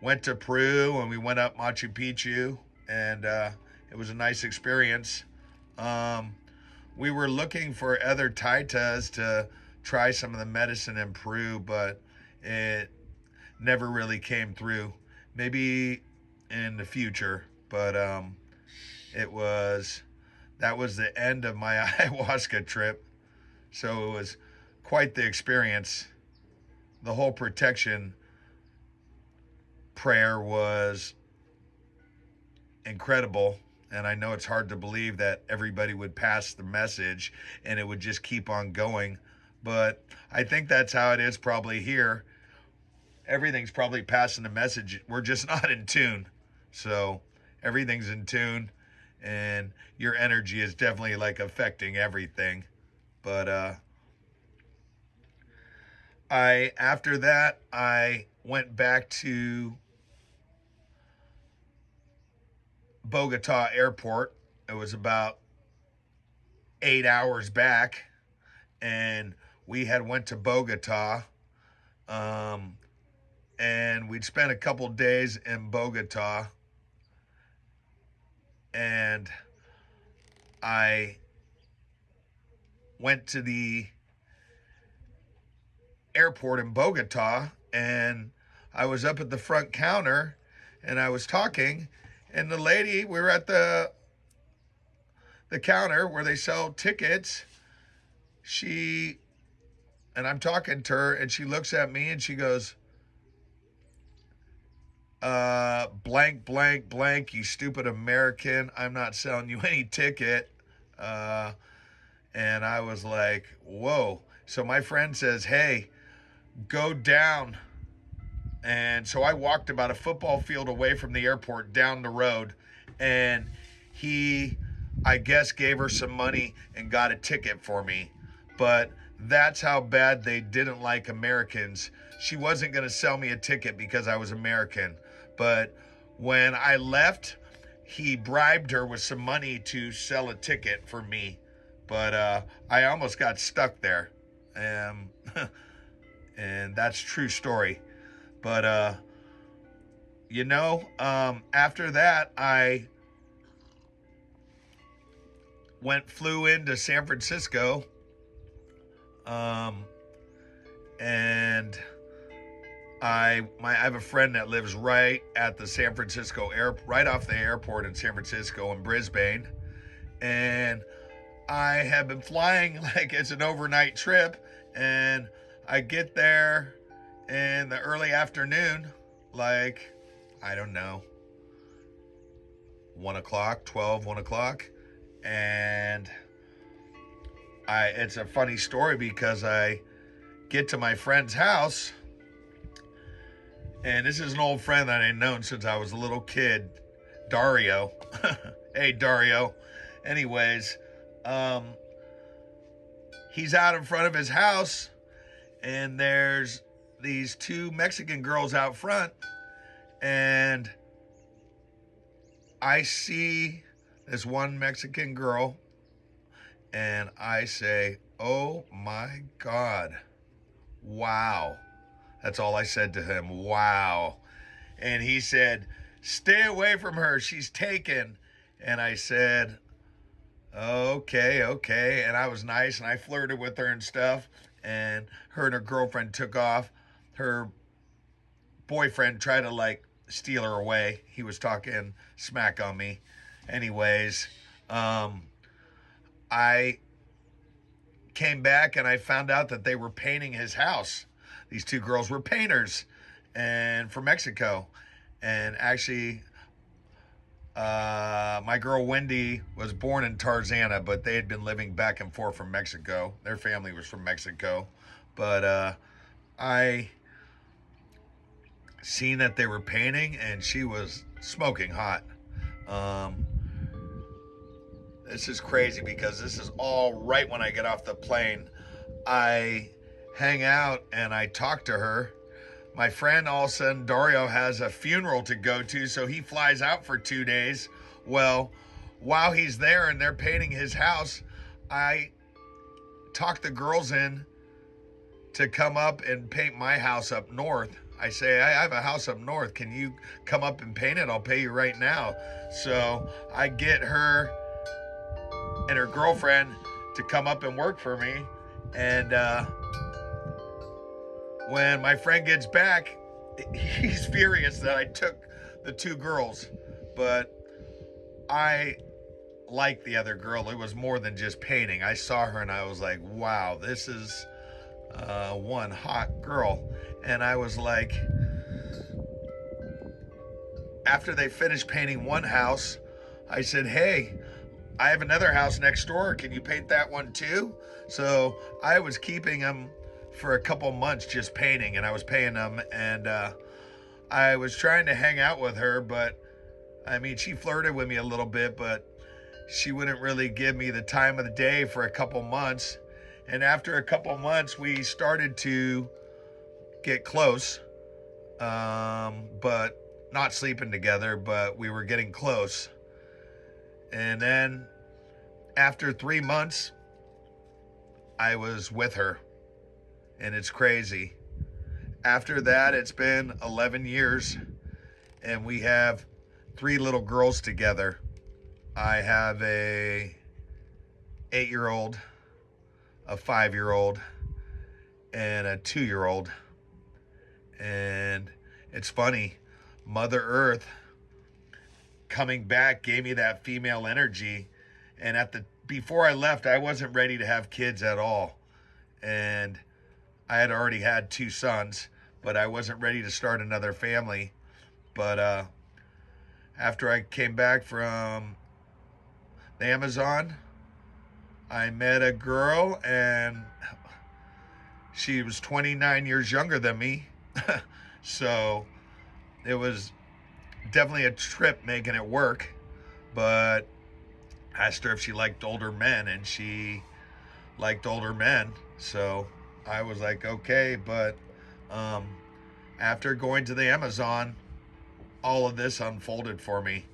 went to Peru and we went up Machu Picchu, and it was a nice experience. Um, we were looking for other taitas to try some of the medicine in Peru, but it never really came through. Maybe in the future, but it was that was the end of my ayahuasca trip. So it was quite the experience. The whole protection prayer was incredible. And I know it's hard to believe that everybody would pass the message and it would just keep on going. But I think that's how it is probably here. Everything's probably passing the message. We're just not in tune. So everything's in tune, and your energy is definitely like affecting everything. But I after that I went back to Bogota Airport. It was about 8 hours back, and we had went to Bogota, and we'd spent a couple days in Bogota, and I went to the airport in Bogota, and I was up at the front counter, and I was talking, and the lady, we were at the counter where they sell tickets. And I'm talking to her, and she looks at me and she goes, blank, blank, blank, you stupid American. I'm not selling you any ticket. And I was like, whoa. So my friend says, hey, go down. And so I walked about a football field away from the airport down the road, and he, I guess, gave her some money and got a ticket for me. But that's how bad they didn't like Americans. She wasn't going to sell me a ticket because I was American. But when I left, he bribed her with some money to sell a ticket for me. But I almost got stuck there. And that's a true story. But, after that, I flew into San Francisco, and I have a friend that lives right at the San Francisco right off the airport in San Francisco in Brisbane, and I have been flying like it's an overnight trip, and I get there in the early afternoon, like, I don't know, 1 o'clock, 1 o'clock. And it's a funny story because I get to my friend's house, and this is an old friend that I've known since I was a little kid, Dario. Hey, Dario. Anyways, he's out in front of his house, and there's these two Mexican girls out front, and I see this one Mexican girl, and I say, oh my God, wow. That's all I said to him, wow. And he said, stay away from her, she's taken. And I said, okay. And I was nice, and I flirted with her and stuff, and her girlfriend took off. Her boyfriend tried to like steal her away. He was talking smack on me. Anyways, I came back and I found out that they were painting his house. These two girls were painters, and from Mexico. And actually, my girl Wendy was born in Tarzana, but they had been living back and forth from Mexico. Their family was from Mexico. But I seen that they were painting, and she was smoking hot. This is crazy because this is all right when I get off the plane. I hang out and I talk to her. My friend, all of a sudden, Dario has a funeral to go to, so he flies out for 2 days. Well, while he's there and they're painting his house, I talk the girls in to come up and paint my house up north. I say, I have a house up north. Can you come up and paint it? I'll pay you right now. So I get her and her girlfriend to come up and work for me. And when my friend gets back, he's furious that I took the two girls. But I like the other girl. It was more than just painting. I saw her and I was like, wow, this is one hot girl. And I was like, after they finished painting one house, I said, hey, I have another house next door. Can you paint that one too? So I was keeping them for a couple months just painting, and I was paying them. And I was trying to hang out with her, but I mean, she flirted with me a little bit, but she wouldn't really give me the time of the day for a couple months. And after a couple months, we started to get close, but not sleeping together, but we were getting close. And then after 3 months, I was with her, and it's crazy. After that, it's been 11 years, and we have 3 little girls together. I have a 8-year-old, a 5-year-old, and a 2-year-old. And it's funny, Mother Earth coming back gave me that female energy. And before I left, I wasn't ready to have kids at all. And I had already had 2 sons, but I wasn't ready to start another family. But after I came back from the Amazon, I met a girl, and she was 29 years younger than me. So it was definitely a trip making it work. But I asked her if she liked older men, and she liked older men. So I was like, okay. But after going to the Amazon, all of this unfolded for me.